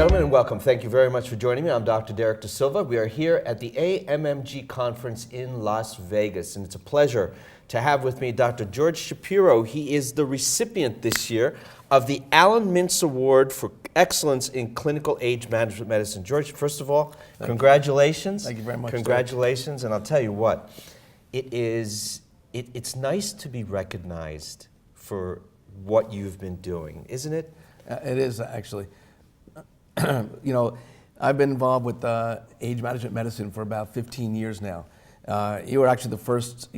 gentlemen, and welcome. Thank you very much for joining me. I'm Dr. Derek Da Silva. We are here at the AMMG conference in Las Vegas, and it's a pleasure to have with me Dr. George Shapiro. He is the recipient this year of the Alan Mintz Award for Excellence in Clinical Age Management Medicine. George, first of all, congratulations. Thank you very much. Congratulations, and I'll tell you what, it's nice to be recognized for what you've been doing, isn't it? It is, actually. You know, I've been involved with age management medicine for about 15 years now. You were actually the first,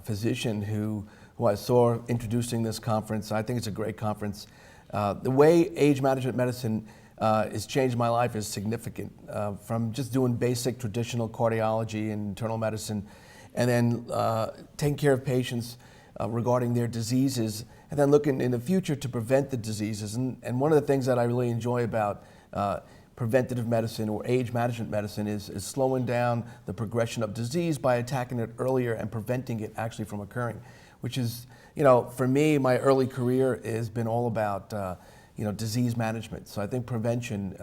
physician who I saw introducing this conference. I think it's a great conference. The way age management medicine has changed my life is significant. From just doing basic traditional cardiology and internal medicine, and then taking care of patients regarding their diseases, and then looking in the future to prevent the diseases. And one of the things that I really enjoy about preventative medicine or age management medicine is slowing down the progression of disease by attacking it earlier and preventing it actually from occurring, which is, for me, my early career has been all about, disease management. So I think prevention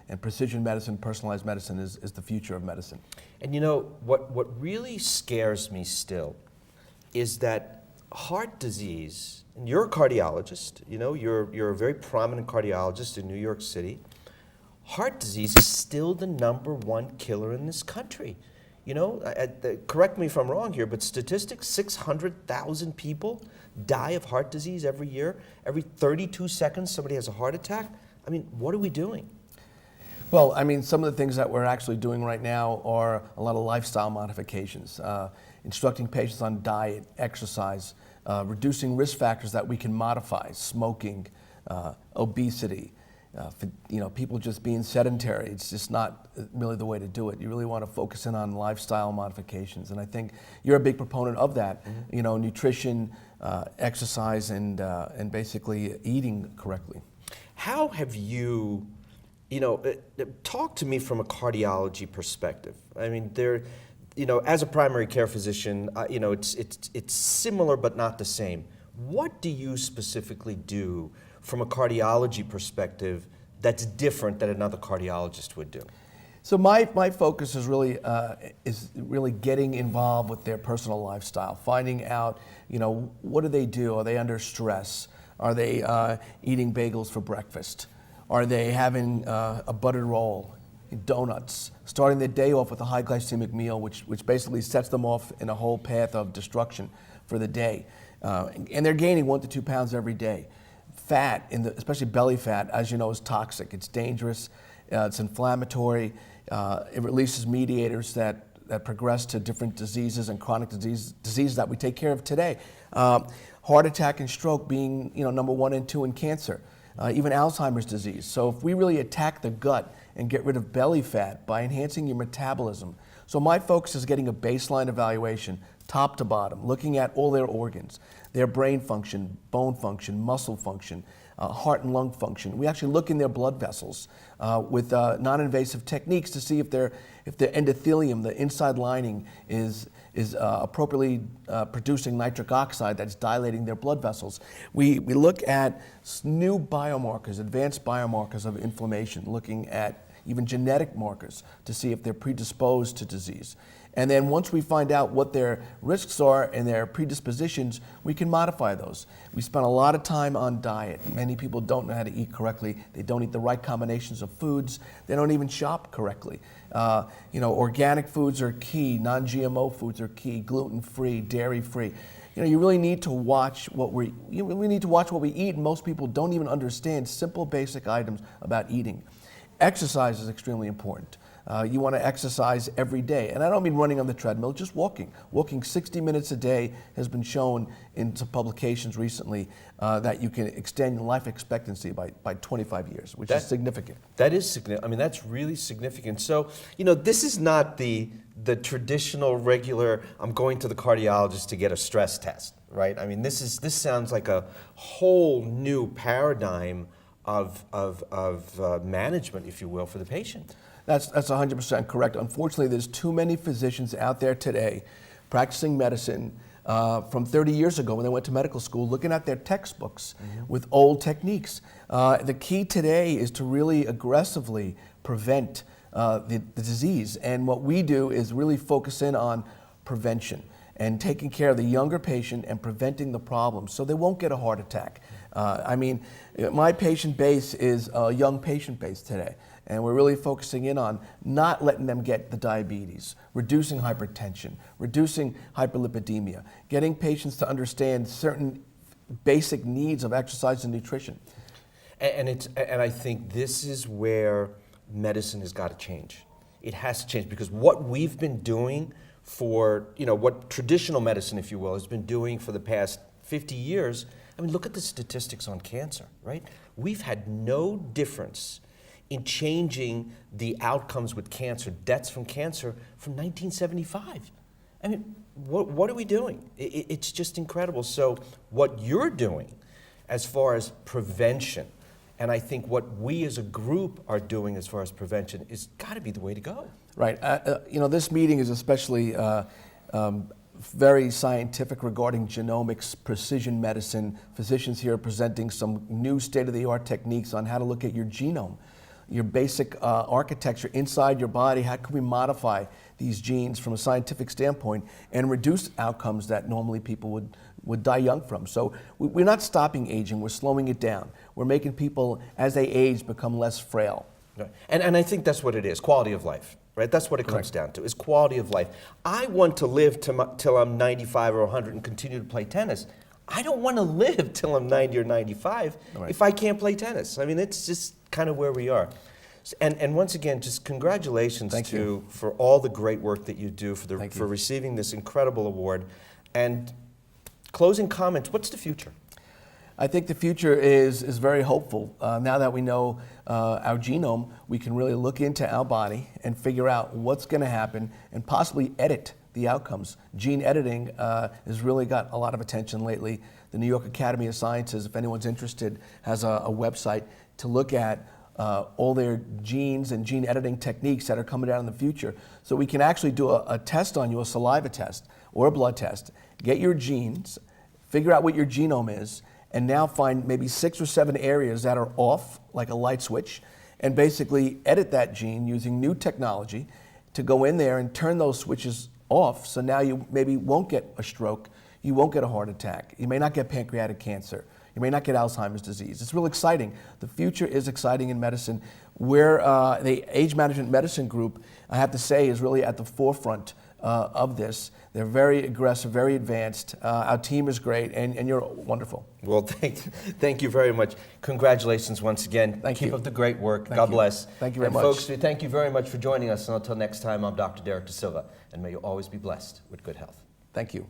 and precision medicine, personalized medicine is the future of medicine. And what really scares me still is that heart disease, and you're a cardiologist, you're a very prominent cardiologist in New York City. Heart disease is still the #1 killer in this country. Correct me if I'm wrong here, but statistics, 600,000 people die of heart disease every year. Every 32 seconds, somebody has a heart attack. I mean, what are we doing? Well, some of the things that we're actually doing right now are a lot of lifestyle modifications, instructing patients on diet, exercise, reducing risk factors that we can modify, smoking, obesity, people just being sedentary. It's just not really the way to do it. You really want to focus in on lifestyle modifications, and I think you're a big proponent of that. Mm-hmm. Nutrition, exercise, and basically eating correctly. How have you, talk to me from a cardiology perspective. I mean, as a primary care physician, it's similar but not the same. What do you specifically do from a cardiology perspective that's different than another cardiologist would do? So my focus is really getting involved with their personal lifestyle, finding out, what do they do? Are they under stress? Are they eating bagels for breakfast? Are they having a buttered roll, donuts, starting their day off with a high glycemic meal, which basically sets them off in a whole path of destruction for the day. And they're gaining 1 to 2 pounds every day. Fat, especially belly fat, as you know, is toxic. It's dangerous. It's inflammatory. It releases mediators that progress to different diseases and chronic diseases that we take care of today. Heart attack and stroke being #1 and 2 in cancer. Even Alzheimer's disease. So if we really attack the gut and get rid of belly fat by enhancing your metabolism. So my focus is getting a baseline evaluation, top to bottom, looking at all their organs, their brain function, bone function, muscle function, heart and lung function. We actually look in their blood vessels with non-invasive techniques to see if their endothelium, the inside lining, is appropriately producing nitric oxide that's dilating their blood vessels. We look at new biomarkers, advanced biomarkers of inflammation, looking at even genetic markers to see if they're predisposed to disease. And then once we find out what their risks are and their predispositions, we can modify those. We spend a lot of time on diet. Many people don't know how to eat correctly. They don't eat the right combinations of foods. They don't even shop correctly. Organic foods are key. Non-GMO foods are key. Gluten-free, dairy-free. You really need to watch what we eat, and most people don't even understand simple, basic items about eating. Exercise is extremely important. You want to exercise every day. And I don't mean running on the treadmill, just walking. Walking 60 minutes a day has been shown in some publications recently that you can extend life expectancy by 25 years, which is significant. That is significant. That's really significant. So, this is not the traditional, regular, I'm going to the cardiologist to get a stress test, right? This sounds like a whole new paradigm of management, if you will, for the patient. That's 100% correct. Unfortunately, there's too many physicians out there today practicing medicine from 30 years ago when they went to medical school, looking at their textbooks with old techniques. The key today is to really aggressively prevent the disease. And what we do is really focus in on prevention and taking care of the younger patient and preventing the problems so they won't get a heart attack. I mean, my patient base is a young patient base today, and we're really focusing in on not letting them get the diabetes, reducing hypertension, reducing hyperlipidemia, getting patients to understand certain basic needs of exercise and nutrition. And I think this is where medicine has got to change. It has to change because what we've been doing for, what traditional medicine, if you will, has been doing for the past 50 years, I mean, look at the statistics on cancer, right? We've had no difference in changing the outcomes with cancer, deaths from cancer, from 1975. I mean, what are we doing? It's just incredible. So what you're doing as far as prevention, and I think what we as a group are doing as far as prevention is got to be the way to go. Right. This meeting is especially very scientific regarding genomics, precision medicine. Physicians here are presenting some new state-of-the-art techniques on how to look at your genome, your basic architecture inside your body. How can we modify these genes from a scientific standpoint and reduce outcomes that normally people would die young from? So we're not stopping aging, we're slowing it down. We're making people, as they age, become less frail. Right. And I think that's what it is, quality of life. Right, that's what it comes down to, is quality of life. I want to live till I'm 95 or 100 and continue to play tennis. I don't want to live till I'm 90 or 95 if I can't play tennis. I mean, it's just kind of where we are. And once again, just congratulations for all the great work that you do, for receiving this incredible award. And closing comments, what's the future? I think the future is very hopeful. Now that we know our genome, we can really look into our body and figure out what's going to happen and possibly edit the outcomes. Gene editing has really got a lot of attention lately. The New York Academy of Sciences, if anyone's interested, has a website to look at all their genes and gene editing techniques that are coming out in the future. So we can actually do a test on you, a saliva test or a blood test, get your genes, figure out what your genome is, and now find maybe 6 or 7 areas that are off, like a light switch, and basically edit that gene using new technology to go in there and turn those switches off, so now you maybe won't get a stroke, you won't get a heart attack, you may not get pancreatic cancer, you may not get Alzheimer's disease. It's real exciting. The future is exciting in medicine. Where the Age Management Medicine Group, I have to say, is really at the forefront of this. They're very aggressive, very advanced. Our team is great, and you're wonderful. Well, thank you very much. Congratulations once again. Keep up the great work. God bless. Thank you very much. Folks, thank you very much for joining us. And until next time, I'm Dr. Derek Da Silva, and may you always be blessed with good health. Thank you.